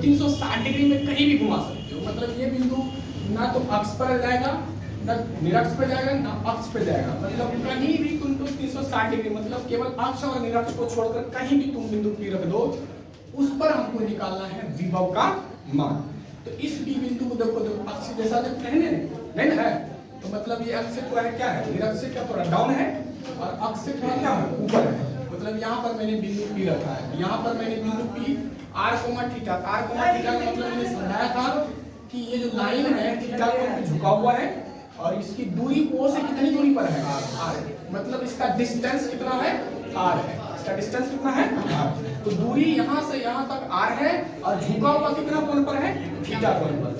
360 degree में कहीं भी घुमा सकते हो। मतलब ये बिंदु ना तो अक्ष पर जाएगा, ना निरक्ष पे जाएगा, ना अक्ष पे जाएगा। मतलब कहीं भी तुमको 360 डिग्री, मतलब केवल अक्ष और निरक्ष को छोड़कर कहीं भी तुम बिंदु P रख दो, उस पर हमको निकालना है विभव का मान। तो इस P बिंदु को देखो, अक्ष जैसा जब कहने नहीं है, तो मतलब ये अक्ष से थोड़ा क्या है, निरक्ष से क्या थोड़ा डाउन है और अक्ष से थोड़ा क्या है, ऊपर है। मतलब यहाँ पर मैंने बिंदु P रखा है, यहाँ पर मैंने बिंदु P r, थीटा का मतलब मैंने समझाया था कि ये जो लाइन है थीटा को झुका हुआ है और इसकी दूरी O से कितनी दूरी पर है, r। मतलब इसका डिस्टेंस कितना है, r है। इसका डिस्टेंस कितना है, r। तो दूरी यहाँ से यहाँ तक r है और झुका हुआ कितना कोण पर है, थीटा कोण पर।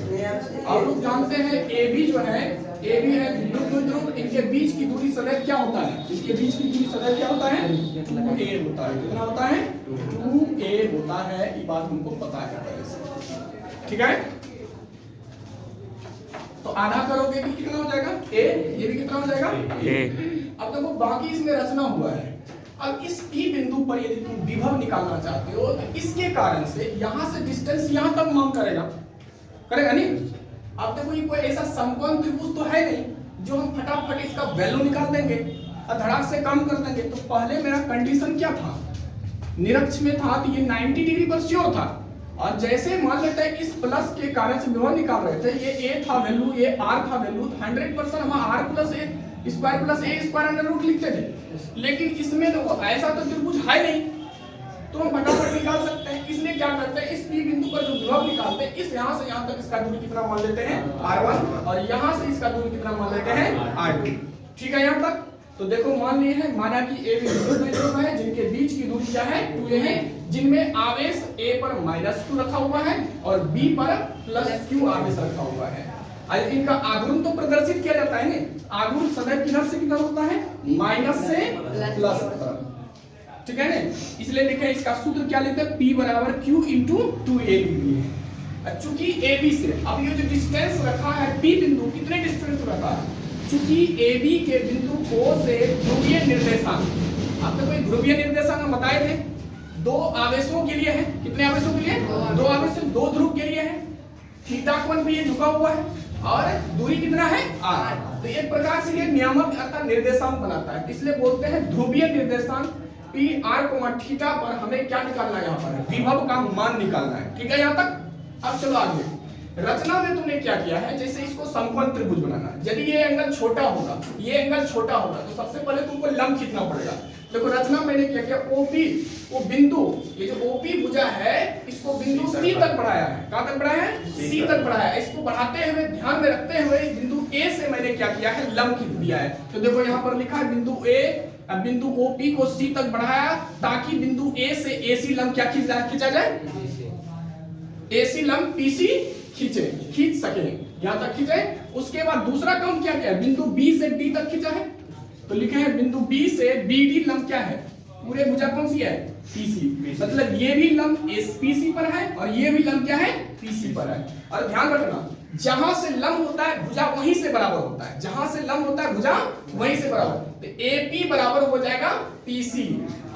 आप लोग जानते हैं AB जो है, AB है ध्रुव, इनके बीच की दूरी सदैव क्या होता है, इसके बीच की दूरी सदैव क्या होता है, 2a होता है। कितना होता है, 2a होता है। ये बात हमको पता है पहले से, ठीक है। तो आधा करोगे कि कितना हो जाएगा, a, ये भी कितना हो जाएगा, a। अब देखो बाकी इसमें रचना हुआ है। अब इस P बिंदु पर यदि तुम विभव निकालना चाहते हो तो इसके कारण से यहाँ से डिस्टेंस यहाँ तक मांग करेगा नहीं। अब देखो ये कोई ऐसा समकोण त्रिभुज तो है नहीं जो हम फटाफट इसका वैल्यू निकाल देंगे और धड़ाक से कम कर देंगे। तो पहले मेरा कंडीशन क्या था, निरक्ष में था तो ये 90 डिग्री पर श्योर था, और जैसे मान लेते हैं इस प्लस के कारण से विभव निकाल रहे थे, ये a था वैल्यू, ये r था वैल्यू, 100% हम r plus a square under root लिखते थे। लेकिन इसमें देखो ऐसा तो त्रिभुज है नहीं, तो हम फटाफट निकाल सकते हैं। इसलिए क्या करते हैं, इस P बिंदु पर जो विभव निकालते हैं, इस यहाँ से यहाँ तक इसका दूरी कितना मान लेते हैं, r1, और यहाँ से इसका दूरी कितना मान लेते हैं, r2। ठीक है यहाँ तक। तो देखो मान लिए हैं, माना कि A बिंदु है जिनके बीच की दूरी क्या है, 2a है, जिनमें आवेश A पर -q रखा हुआ है और B पर +q आवेश रखा हुआ है। और इनका आघूर्ण तो प्रदर्शित किया जाता है ना, आघूर्ण सदैव किधर से किधर होता है, माइनस से प्लस तरफ, ठीक है ना। इसलिए देखें इसका सूत्र क्या लेते हैं, P बराबर Q इंटू 2a लिख दिए। चूंकि AB से अब ये जो डिस्टेंस रखा है P बिंदु, कितने डिस्टेंस रखा है, चूंकि AB के बिंदु O से ध्रुवीय निर्देशांक, आपने कोई ध्रुवीय निर्देशांक हम बताए थे, दो आवेशों के लिए है। कितने आवेशों के लिए, दो आवेश, दो ध्रुव के लिए है। थीटा कोण भी ये झुका हुआ है और दूरी कितना है, r। तो एक प्रकार से ये नियामक अर्थात निर्देशांक बनाता है, इसलिए बोलते हैं ध्रुवीय निर्देशांक P r, थीटा पर हमें क्या निकालना है, यहाँ पर विभव का मान निकालना है। ठीक है यहाँ तक। अब चलो आगे रचना में तुमने क्या किया है, जैसे इसको समकोण त्रिभुज बनाना है। यदि ये एंगल छोटा होगा, ये एंगल छोटा होगा, तो सबसे पहले तुमको लंब खींचना पड़ेगा। देखो रचना मैंने क्या किया, OP वो बिंदु, ये जो OP भुजा है इसको बिंदु C तक बढ़ाया है। कहां तक बढ़ाया है, C तक बढ़ाया है। इसको बढ़ाते हुए ध्यान में रखते हुए बिंदु A से मैंने क्या किया है, लंब खींच दिया है। तो देखो यहाँ पर लिखा है बिंदु A, अब बिंदु OP को C तक बढ़ाया ताकि बिंदु A से AC लंब क्या खींचा जाए, AC लंब PC खींच सके, यहाँ तक खींचे। उसके बाद दूसरा काम क्या किया, बिंदु B से D तक खींचा है। तो लिखे हैं बिंदु B से BD लंब क्या है, पूरे भुजा कौन सी है, PC। मतलब ये भी लंब PC पर है और ये भी लंब क्या है, PC पर है। और ध्यान रखना जहां से लंब होता है भुजा वहीं से बराबर होता है, जहां से लंब होता है भुजा वहीं से बराबर। तो AP बराबर हो जाएगा PC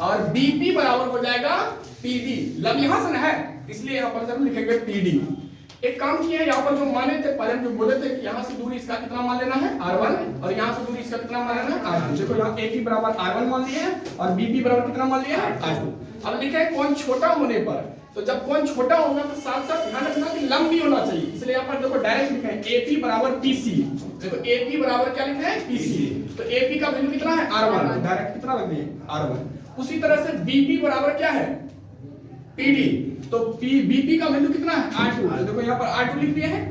और BP बराबर हो जाएगा PD। लंब यहां से ना है इसलिए यहाँ पर जरूर लिखेंगे PD। एक काम किया है, यहाँ पर जो माने थे पहले जो बोले थे कि यहाँ से दूरी इसका कितना मान लेना है, r1, और यहाँ से दूरी इसका कितना मान लेना है, r2। देखो यहाँ AP बराबर r1 मान लिया है और BP बराबर कितना मान लिया है, r2। अब लिखा है कोण छोटा होने पर, तो जब कोण छोटा होगा तो साथ साथ ध्यान रखना कि लंब भी होना चाहिए, इसलिए यहाँ पर देखो डायरेक्ट लिखा है AP बराबर PC। देखो AP बराबर क्या लिखा है, PC। तो AP का वैल्यू कितना है, r1, डायरेक्ट कितना रख दिए, r1। उसी तरह से BP बराबर क्या है, PD। तो BP का वैल्यू कितना है, r2। तो देखो यहाँ पर r2 लिख दिए हैं।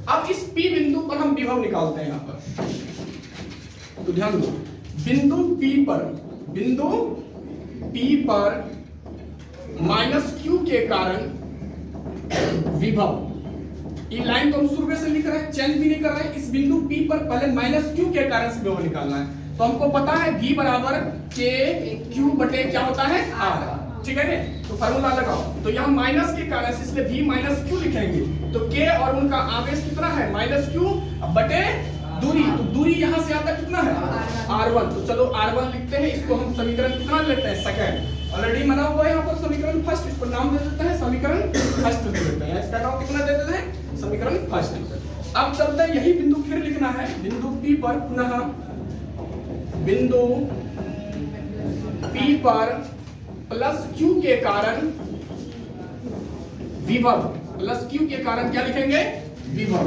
अब इस P बिंदु पर हम विभव निकालते हैं यहाँ पर। तो ध्यान दो, बिंदु P पर -q के कारण विभव, ये लाइन तो हम शुरू से लिख रहे हैं, चेंज भी नहीं कर रहे हैं। इस बिंदु P पर पहले -q के कारण से विभव निकालना है। तो हमको पता है V बराबर KQ बटे क्या होता है, R। ठीक है ना। तो फार्मूला लगाओ, तो यहाँ माइनस के कारण से इसलिए V -q लिखेंगे। तो K और उनका आवेश कितना है, -q बटे दूरी। तो दूरी यहाँ से आता कितना है, r1। तो चलो r1 लिखते हैं। इसको हम समीकरण कितना लेते हैं, सेकंड। ऑलरेडी बना हुआ है यहाँ पर समीकरण फर्स्ट, इसको नाम दे देते हैं समीकरण फर्स्ट दे देते हैं। क्या नाम कितना दे देते हैं, समीकरण फर्स्ट। अब चलते हैं यही बिंदु फिर लिखना है, बिंदु P पर पुनः बिंदु P पर प्लस Q के कारण विभव, प्लस Q के कारण क्या लिखेंगे, विभव।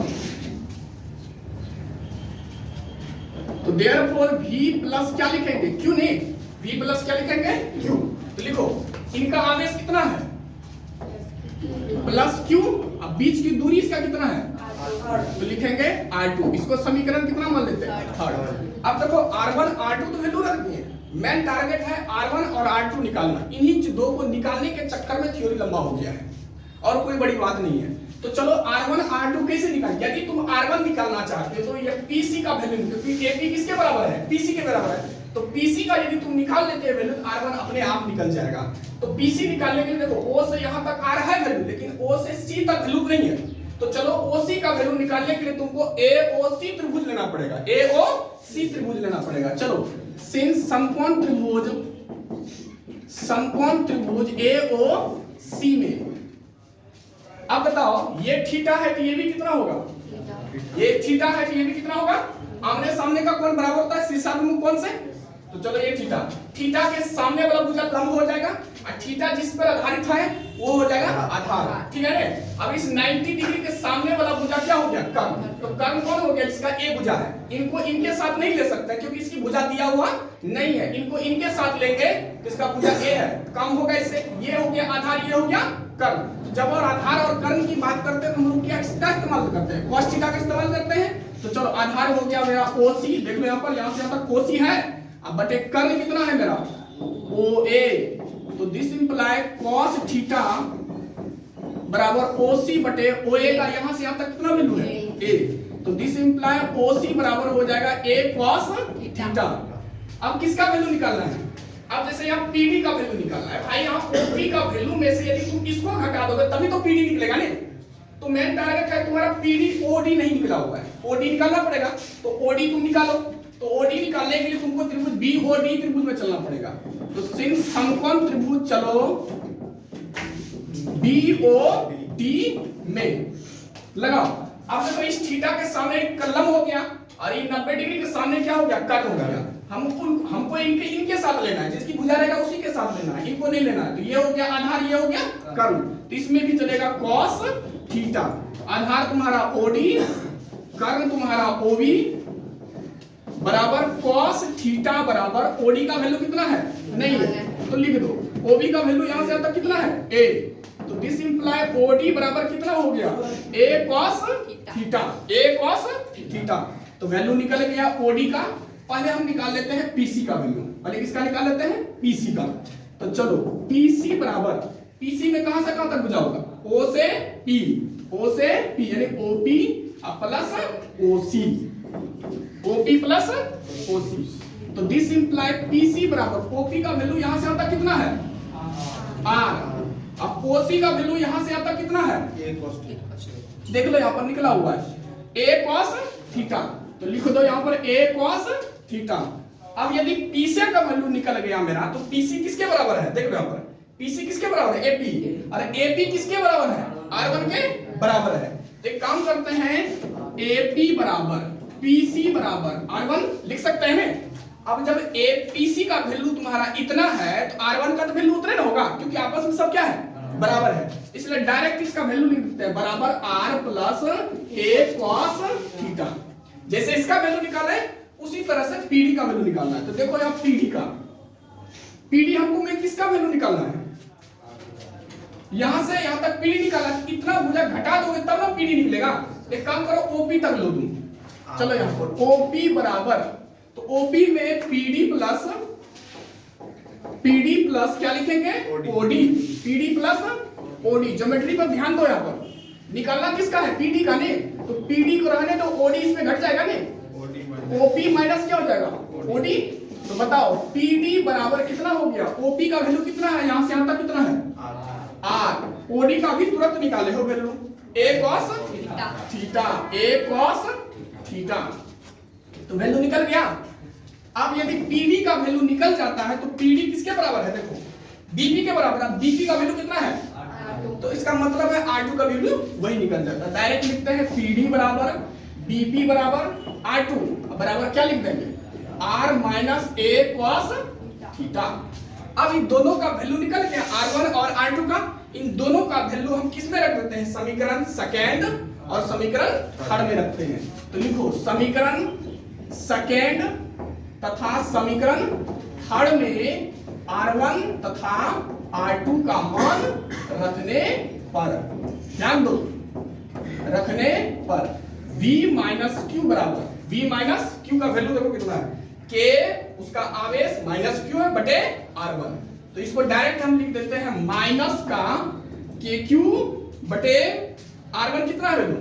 तो देयरफॉर V प्लस क्या लिखेंगे, Q नहीं, V प्लस क्या लिखेंगे, Q। तो लिखो इनका आवेश कितना है, प्लस Q, अब बीच की दूरी इसका कितना है, तो लिखेंगे R2। इसको समीकरण कितना मान लेते हैं, थर्ड। अब देखो R1 R2 तो वैल्यू रख दिए, मेन टारगेट है R1 और R2 निकालना। इन्हीं दो को निकालने के चक्कर में थ्योरी लंबा हो गया है और कोई बड़ी बात नहीं है। तो चलो R1 R2 कैसे निकाल, यदि तुम R1 निकालना चाहते हो तो ये PC का वैल्यू, क्योंकि AP किसके बराबर है, PC के बराबर है, तो PC का यदि तुम निकाल लेते हैं वैल्यू, R1 अपने आप निकल जाएगा। तो PC निकालने के लिए देखो O से यहाँ तक आ रहा है वैल्यू, लेकिन O से C तक वैल्यू नहीं है। तो चलो OC का वैल्यू निकालने के लिए तुमको AOC त्रिभुज लेना पड़ेगा, AOC त्रिभुज लेना पड़ेगा। चलो सिंस समकोण त्रिभुज AOC में, अब बताओ ये थीटा है तो ये भी कितना होगा, ये थीटा है तो ये भी कितना होगा, आमने सामने का कोण बराबर होता है शीर्षाभिमुख कोण से। तो चलो ये थीटा, थीटा के सामने वाला भुजा लंब हो जाएगा और थीटा जिस पर आधारित है वो हो जाएगा आधार, ठीक है ना। अब इस 90 डिग्री के सामने वाला भुजा क्या हो गया, कर्ण। तो कर्ण कौन हो गया, जिसका ए भुजा है। इनको इनके साथ नहीं ले सकते क्योंकि इसकी भुजा दिया हुआ नहीं है, इनको इनके साथ लेंगे जिसका भुजा ए है, काम होगा इससे। ये हो गया आधार, ये हो गया कर्ण। जब और आधार और कर्ण की बात करते हैं तो हम लोग क्या इस्तेमाल करते हैं, cos थीटा का इस्तेमाल करते हैं। तो चलो आधार हो गया मेरा OC, देख लो यहाँ पर, यहाँ से यहाँ तक OC है, अब बटे कर्ण कितना है मेरा OA। तो दिस इंप्लाई cos थीटा बराबर OC बटे OA का यहाँ से यहाँ तक कितना वैल्यू है, A। तो दिस इंप्लाई OC बराबर हो जाएगा A cos थीटा। अब किसका वैल्यू निकालना है, अब जैसे यहाँ PD का वैल्यू निकालना है भाई, यहाँ OP का वैल्यू में से यदि तुम इसको घटा दोगे तभी तो PD निकलेगा नहीं। तो मेन टारगेट है तुम्हारा PD, OD नहीं निकला हुआ है, OD निकालना पड़ेगा। तो OD तुम निकालो, तो OD निकालने के लिए तुमको त्रिभुज BOD त्रिभुज में चलना पड़ेगा। तो सिंस समकोण त्रिभुज चलो BOD में लगाओ। अब देखो इस थीटा के सामने एक लंब हो गया और ये 90 डिग्री के सामने क्या हो गया, कर्ण हो गया। हमको इनके साथ लेना है, जिसकी भुजा रहेगा उसी के साथ लेना है, इनको नहीं लेना है। तो ये हो गया आधार, ये हो गया कर्ण। तो इसमें भी चलेगा cos थीटा। आधार तुम्हारा OD, कर्ण तुम्हारा OB बराबर cos थीटा बराबर OD का वैल्यू कितना है, नहीं है, तो लिख दो OB का वैल्यू यहां से यहां तक कितना है, A। तो दिस इंप्लाई OD बराबर कितना हो गया, A cos theta, A cos theta. तो वैल्यू निकल गया OD का। पहले हम निकाल लेते हैं PC का वैल्यू, पहले किसका निकाल लेते हैं, PC का। तो चलो PC बराबर, PC में कहां से कहां तक भुजा होगा, O से P, O से P यानी OP plus OC, OP plus OC। तो दिस इंप्लाई PC बराबर OP का वैल्यू यहां से यहां तक कितना है, R। अब OC का वैल्यू यहां से यहां तक कितना है, देख लो यहां पर निकला हुआ है A cos थीटा। तो लिख दो यहां पर A cos थीटा। अब यदि PC का वैल्यू निकल गया मेरा, तो PC किसके बराबर है, देखो यहां पर PC किसके बराबर है, AP। और AP किसके बराबर है, R1 के बराबर है। तो एक काम करते हैं, AP बराबर PC बराबर R1 लिख सकते हैं ना। अब जब PC का वैल्यू तुम्हारा इतना है तो R1 का तो वैल्यू उतना ना होगा, क्योंकि आपस में सब क्या है, बराबर है। इसलिए डायरेक्ट इसका वैल्यू लिख देते हैं बराबर R plus A cos theta. जैसे इसका वैल्यू निकाला है उसी तरह से PD का वैल्यू निकालना है। तो देखो यहाँ PD हमको में किसका वैल्यू निकालना है, यहां से यहां तक PD निकाला, इतना भुजा घटा दोगे तब ना PD निकलेगा। एक काम करो OP तक लो तुम। चलो यहां पर OP बराबर, तो OP में PD प्लस क्या लिखेंगे, OD। PD plus OD, geometry पर ध्यान दो, यहां पर निकालना किसका है, PD का नहीं। तो PD को रहने तो OD इसमें घट जाएगा नहीं, OP माइनस क्या हो जाएगा, OD। तो बताओ PD बराबर कितना हो गया, OP का वैल्यू कितना है, यहां से यहां तक कितना है, R। OD का भी तुरंत निकाले हो value, A cos theta, A cos theta. तो वैल्यू निकल गया। अब यदि PD का वैल्यू निकल जाता है तो PD किसके बराबर है, देखो BP के बराबर। अब BP का वैल्यू कितना है, तो इसका मतलब है R2 का वैल्यू वही निकल जाता है। डायरेक्ट लिखते हैं PD बराबर BP बराबर R2 बराबर क्या लिख देंगे R minus A cos theta. अब इन दोनों का वैल्यू निकल गया R1 और R2 का। इन दोनों का वैल्यू हम किस में रख देते हैं, समीकरण सेकेंड और समीकरण थर्ड में रखते हैं। तो लिखो समीकरण सेकेंड तथा समीकरण थर्ड में R1 तथा R2 का मान रखने पर, ध्यान दो, रखने पर V माइनस क्यू बराबर, V माइनस क्यू का वैल्यू देखो कितना है, K उसका आवेश माइनस क्यू है बटे R1। तो इसको डायरेक्ट हम लिख देते हैं माइनस का KQ बटे R1 कितना है वैल्यू,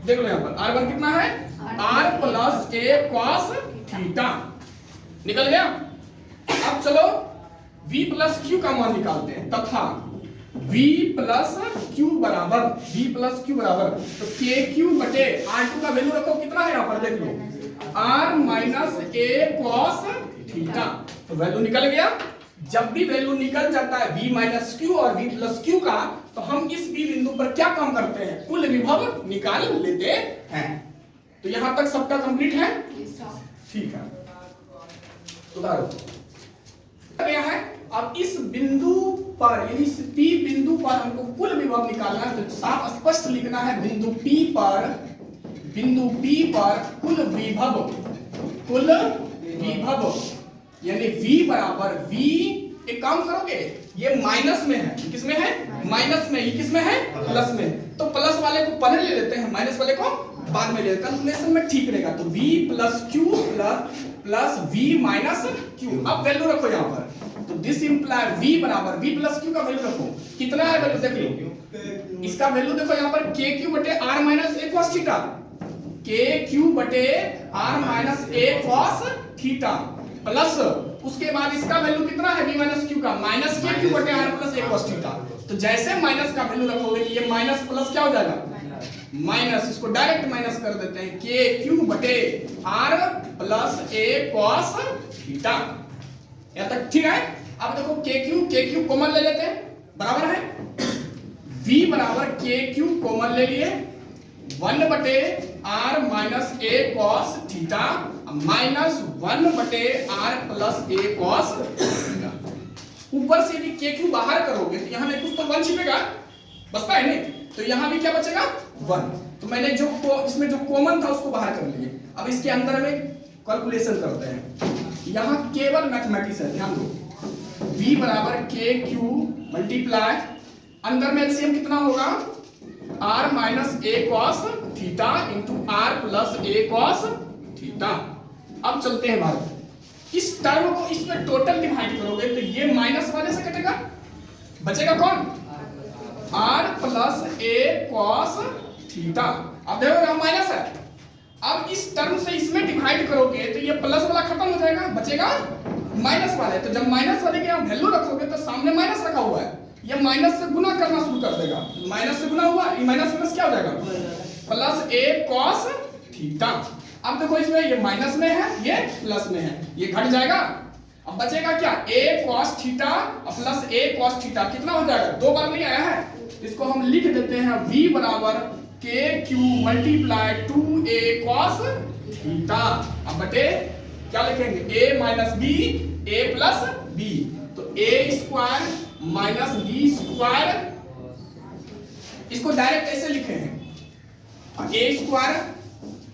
देख लो यहाँ पर R1 कितना है R plus A cos theta, निकल गया। अब चलो V प्लस Q का मान निकालते हैं तथा V प्लस Q बराबर, V प्लस Q बराबर तो KQ बटे R2 का वैल्यू रखो कितना है यहाँ पर देख लो R minus A cos theta. तो वैल्यू निकल गया। जब भी वैल्यू निकल जाता है V माइनस Q और V प्लस Q का, तो हम इस B बिंदु पर क्या काम करते हैं, कुल विभव निकाल लेते हैं। तो यहां तक सबका कंप्लीट है, ठीक है। उतारो गया है। अब इस बिंदु पर यानी इस P बिंदु पर हमको कुल विभव निकालना है। तो साफ स्पष्ट लिखना है बिंदु P पर कुल विभव यानी V बराबर V, एक काम करोगे ये माइनस में है, किस में है माइनस में, ये किस में है प्लस में। तो प्लस वाले को पहले ले लेते हैं, माइनस वाले को बाद में ले लेते हैं, कैलकुलेशन में ठीक रहेगा। तो V plus Q plus V minus Q। अब वैल्यू रखो यहाँ पर, तो दिस इंप्लाई V बराबर V प्लस Q का वैल्यू रखो कितना है वैल्यू देख लो। इसका वैल्यू देखो यहाँ पर KQ बटे R minus A cos theta, KQ बटे R minus A cos theta plus उसके बाद इसका वैल्यू कितना है V माइनस Q का माइनस KQ बटे R plus A cos theta. तो जैसे माइनस का वैल्यू रखोगे ये माइनस प्लस क्या हो जाएगा माइनस, इसको डायरेक्ट माइनस कर देते हैं KQ बटे R plus A cos theta. यहाँ तक ठीक है। अब देखो KQ कॉमन ले लेते हैं, बराबर है V बराबर KQ कॉमन ले लिए 1 बटे R minus A cos theta minus 1 बटे R plus A cos theta. ऊपर से भी KQ बाहर करोगे तो यहाँ में कुछ तो 1 छिपेगा, बचता है नहीं, तो यहाँ भी क्या बचेगा 1। तो मैंने जो इसमें जो कॉमन था उसको बाहर कर लिए। अब इसके अंदर में कैलकुलेशन करते हैं, यहाँ केवल मैथमेटिक्स है, ध्यान दो। V बराबर KQ मल्टीप्लाई अंदर में एलसीएम कितना होगा R minus A cos theta into R plus A cos theta. अब चलते हैं बाहर, इस टर्म को इसमें टोटल डिवाइड करोगे तो ये माइनस वाले से कटेगा, बचेगा कौन R plus A cos theta. अब देखो यहाँ माइनस है, अब इस टर्म से इसमें डिवाइड करोगे तो ये प्लस वाला खत्म हो जाएगा, बचेगा माइनस वाले। तो जब माइनस वाले के यहाँ वैल्यू रखोगे तो सामने माइनस रखा हुआ है, ये माइनस से गुना करना शुरू कर देगा, माइनस से गुना हुआ, ये माइनस प्लस क्या हो जाएगा प्लस A cos थीटा। अब देखो इसमें ये माइनस में है ये प्लस में है, ये घट जाएगा। अब बचेगा क्या A cos theta plus A cos theta, कितना हो जाएगा, 2 बार नहीं आया है, इसको हम लिख देते हैं V बराबर KQ multiply 2A cos theta. अब बटे क्या लिखेंगे A minus B A plus B, तो A square minus B square, इसको डायरेक्ट ऐसे लिखे हैं A square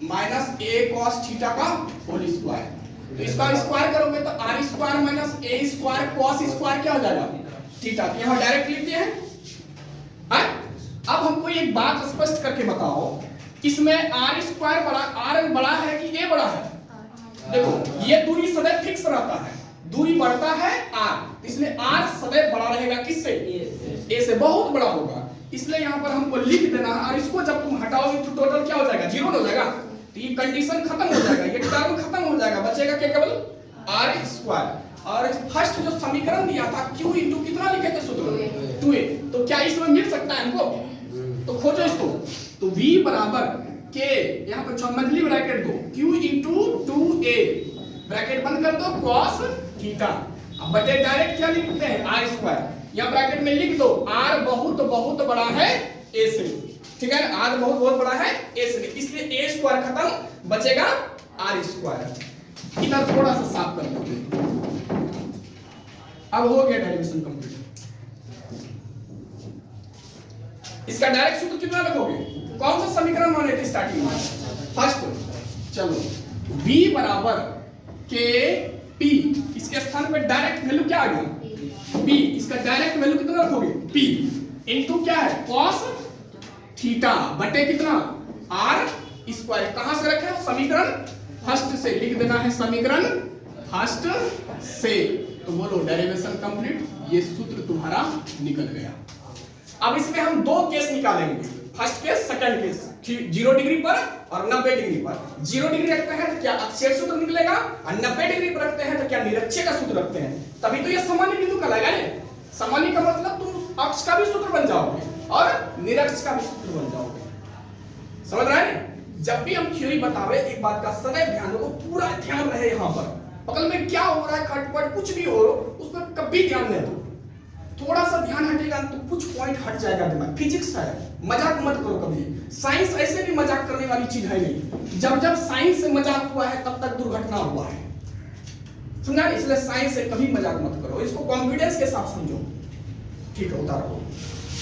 minus A cos theta का होल स्क्वायर। तो इसका स्क्वायर करोगे तो R square minus A square cos square क्या हो जाएगा थीटा। यहाँ डायरेक्ट लिख दिए हैं। अब हमको एक बात स्पष्ट करके बताओ, इसमें R स्क्वायर बड़ा है कि A बड़ा है। देखो ये दूरी सदैव फिक्स रहता है, दूरी बढ़ता है R, इसलिए R सदैव बड़ा रहेगा किससे, A से बहुत बड़ा होगा, इसलिए यहाँ पर हमको लिख देना है। और इसको जब तुम हटाओगे तो टोटल क्या हो जाएगा 0 हो जाएगा, तो ये कंडीशन खत्म हो जाएगा, ये टर्म खत्म हो जाएगा, बचेगा क्या केवल R स्क्वायर। और फर्स्ट जो समीकरण दिया था Q इंटू कितना लिखे थे सूत्र 2A, तो क्या इसमें मिल सकता है हमको, तो खोजो इसको। तो V बराबर K, यहाँ पर मछली ब्रैकेट दो, Q इंटू 2A ब्रैकेट बंद कर दो cos थीटा। अब बटे डायरेक्ट क्या लिखते हैं R स्क्वायर, यहाँ ब्रैकेट में लिख दो r बहुत बहुत बड़ा है a से, ठीक है, r बहुत बहुत बड़ा है a से, इसलिए a स्क्वायर खत्म, बचेगा r स्क्वायर। इधर थोड़ा सा साफ कर लेते हैं। अब हो गया डेरिवेशन कंप्लीट। इसका डायरेक्ट सूत्र कितना रखोगे? कौन सा समीकरण माने थे स्टार्टिंग में? फर्स्ट। चलो v बराबर के p, इसके स्थान पे डायरेक्ट वैल्यू क्या आ गया? p। इसका डायरेक्ट वैल्यू कितना रखोगे? p इनटू क्या है? cos थीटा बटे कितना? r square. कहां से रखे हो? समीकरण फर्स्ट से लिख देना है, समीकरण फर्स्ट से। तो बोलो डेरिवेशन कंप्लीट, ये सूत्र तुम्हारा निकल गया। अब इसमें हम दो केस निकालेंगे, first case, second case, 0 degree पर और 90 डिग्री पर। 0 डिग्री रखते हैं तो क्या अक्षीय सूत्र निकलेगा, और 90 डिग्री पर रखते हैं तो क्या निरक्षीय का सूत्र रखते हैं। तभी तो ये सामान्य बिंदु कहलाएगा। सामान्य का मतलब तुम अक्ष का भी सूत्र बन जाओगे और निरक्ष का भी सूत्र बन जाओगे। समझ रहे हैं? जब भी हम थ्योरी बतावे, एक बात का सदैव ध्यान रखो, पूरा ध्यान रहे यहाँ पर, बगल में क्या हो रहा है, खटपट कुछ भी हो, उस पर कभी ध्यान नहीं दो। थोड़ा सा ध्यान हटेगा तो कुछ पॉइंट हट जाएगा दिमाग। फिजिक्स है, मजाक मत करो कभी। साइंस ऐसे भी मजाक करने वाली चीज है नहीं। जब जब साइंस से मजाक हुआ है तब तक दुर्घटना हुआ है, समझा? इसलिए साइंस से कभी मजाक मत करो, इसको कॉन्फिडेंस के साथ समझो। ठीक है, उतारो।